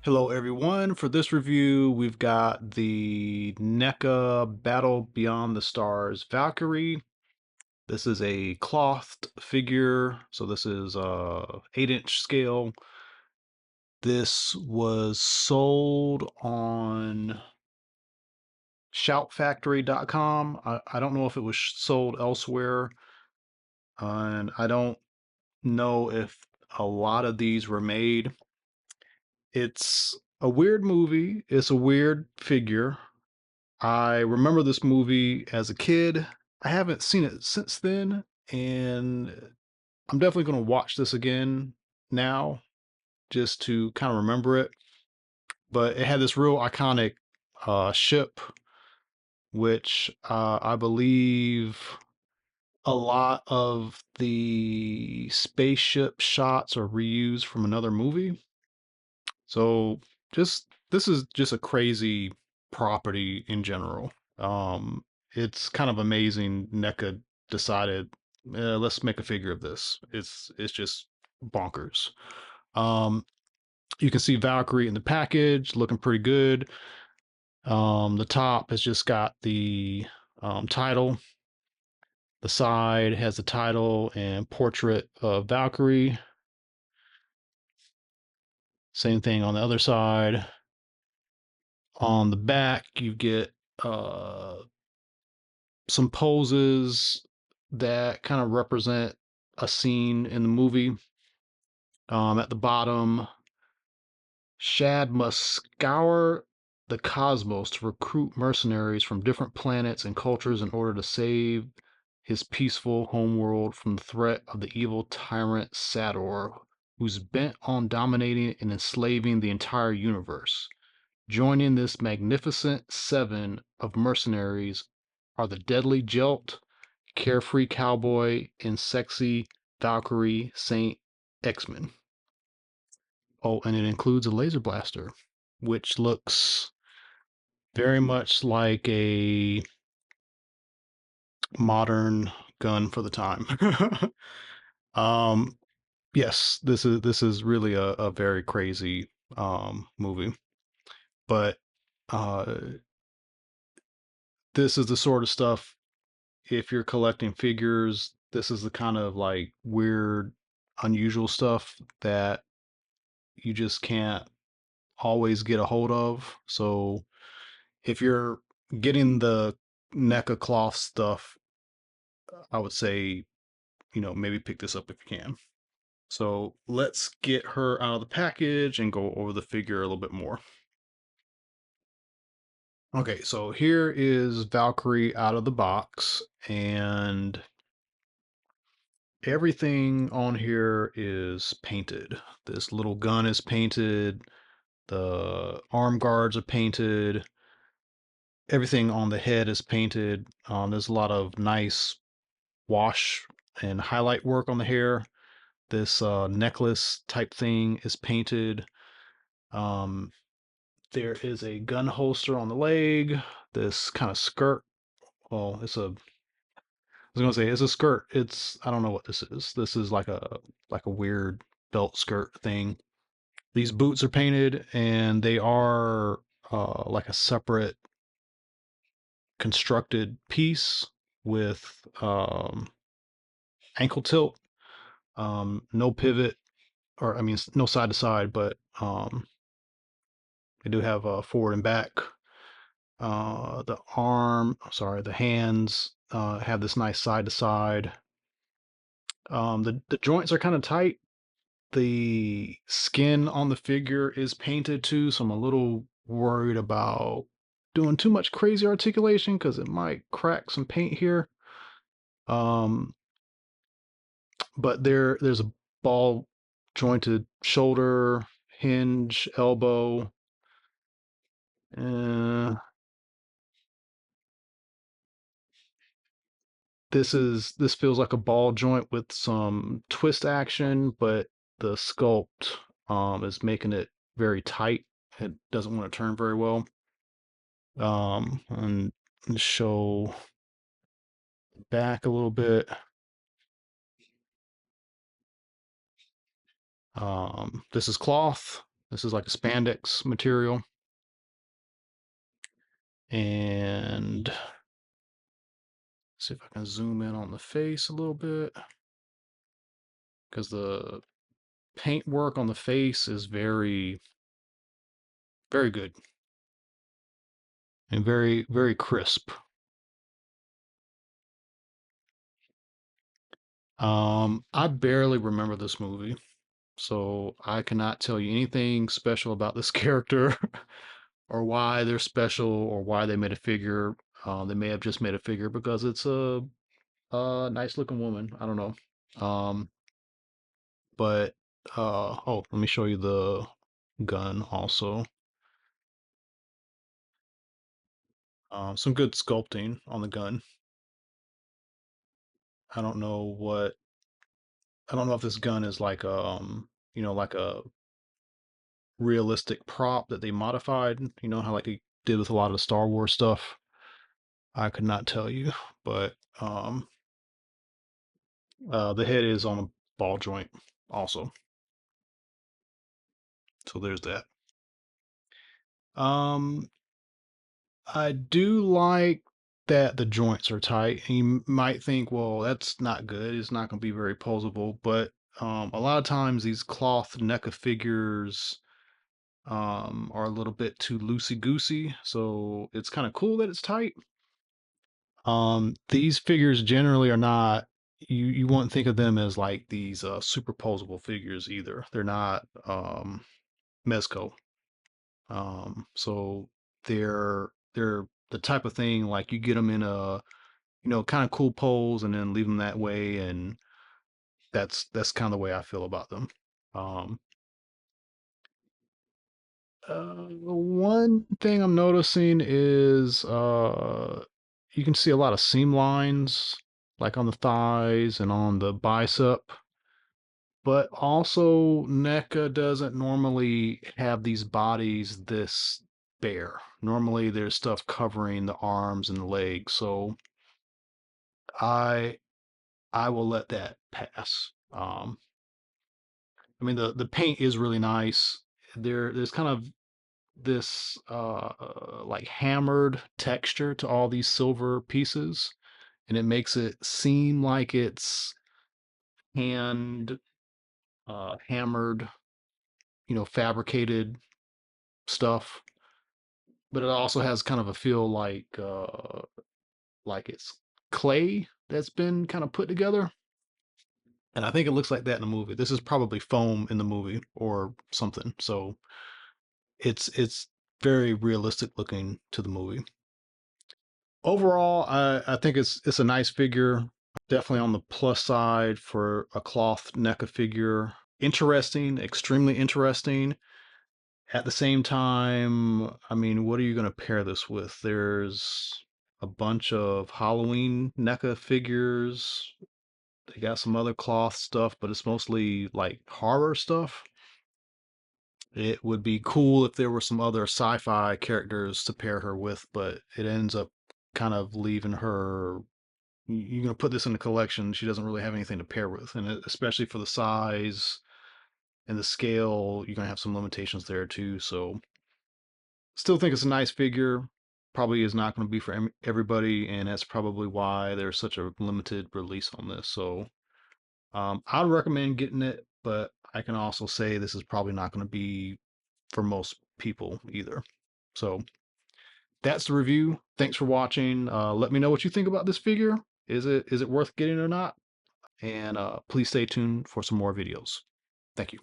Hello everyone. For this review, we've got the NECA Battle Beyond the Stars Valkyrie. This is a clothed figure, so this is 8-inch scale. This was sold on shoutfactory.com. I don't know if it was sold elsewhere, and I don't know if a lot of these were made. It's a weird movie. It's a weird figure. I remember this movie as a kid. I haven't seen it since then, and I'm definitely going to watch this again now just to kind of remember it. But it had this real iconic ship, which I believe a lot of the spaceship shots are reused from another movie. So just this is just a crazy property in general. Um, it's kind of amazing. NECA decided, let's make a figure of this. It's just bonkers. Um, you can see Valkyrie in the package, looking pretty good. The top has just got the title. The side has the title and portrait of Valkyrie. Same thing on the other side. On the back, you get uh, some poses that kind of represent a scene in the movie. At the bottom, Shad must scour the cosmos to recruit mercenaries from different planets and cultures in order to save his peaceful homeworld from the threat of the evil tyrant Sador, who's bent on dominating and enslaving the entire universe. Joining this magnificent seven of mercenaries are the deadly Jelt, carefree cowboy, and sexy Valkyrie Saint-Exmin. Oh, and it includes a laser blaster, which looks very much like a modern gun for the time. um, yes, this is really a very crazy movie, but uh, this is the sort of stuff if you're collecting figures, this is the kind of like weird, unusual stuff that you just can't always get a hold of. So if you're getting the NECA cloth stuff, I would say, maybe pick this up if you can. So let's get her out of the package and go over the figure a little bit more. Okay, so here is Valkyrie out of the box, and everything on here is painted. This little gun is painted. The arm guards are painted. Everything on the head is painted. There's a lot of nice wash and highlight work on the hair. This necklace type thing is painted. Um, there is a gun holster on the leg. This kind of skirt. Well, I was gonna say it's a skirt. I don't know what this is. This is like a weird belt skirt thing. These boots are painted and they are like a separate constructed piece with ankle tilt, no pivot, or I mean no side to side, but they do have forward and back. The hands have this nice side to side. The joints are kind of tight. The skin on the figure is painted too, so I'm a little worried about doing too much crazy articulation because it might crack some paint here. Um, but there's a ball jointed shoulder, hinge, elbow. Uh, this feels like a ball joint with some twist action, but the sculpt is making it very tight. It doesn't want to turn very well. And show back a little bit. This is cloth. This is like a spandex material. And see if I can zoom in on the face a little bit, because the paint work on the face is very, very good and very, very crisp. I barely remember this movie, so I cannot tell you anything special about this character or why they're special or why they made a figure. They may have just made a figure because it's a nice looking woman. I don't know. Um, but oh, let me show you the gun also. Some good sculpting on the gun. I don't know what I don't know if this gun is like like a realistic prop that they modified, how like they did with a lot of the Star Wars stuff. I could not tell you, but the head is on a ball joint also. So there's that. Um, I do like that the joints are tight. And you might think, well, that's not good. It's not going to be very posable. But a lot of times these cloth NECA figures are a little bit too loosey goosey. So it's kind of cool that it's tight. These figures generally are not. You won't think of them as like these superposable figures either. They're not Mezco. So they're the type of thing like you get them in a kind of cool pose and then leave them that way, and that's kind of the way I feel about them. Um, One thing I'm noticing is you can see a lot of seam lines like on the thighs and on the bicep, but also NECA doesn't normally have these bodies this bare. Normally there's stuff covering the arms and the legs, so I I will let that pass. I mean the paint is really nice. There's kind of this like hammered texture to all these silver pieces, and it makes it seem like it's hand hammered, fabricated stuff, but it also has kind of a feel like it's clay that's been kind of put together. And I think it looks like that in the movie. This is probably foam in the movie or something. So it's very realistic looking to the movie. Overall, I think it's a nice figure. Definitely on the plus side for a cloth NECA figure. Interesting, extremely interesting. At the same time, I mean, what are you going to pair this with? There's a bunch of Halloween NECA figures. They got some other cloth stuff, but it's mostly like horror stuff. It would be cool if there were some other sci-fi characters to pair her with, but it ends up kind of leaving her. You're going to put this in the collection. She doesn't really have anything to pair with, and especially for the size and the scale, you're going to have some limitations there too. So, still think it's a nice figure. Probably is not going to be for everybody, and that's probably why there's such a limited release on this. So, I'd recommend getting it, but I can also say this is probably not going to be for most people either. So that's the review. Thanks for watching. Let me know what you think about this figure. Is it worth getting or not? And please stay tuned for some more videos. Thank you.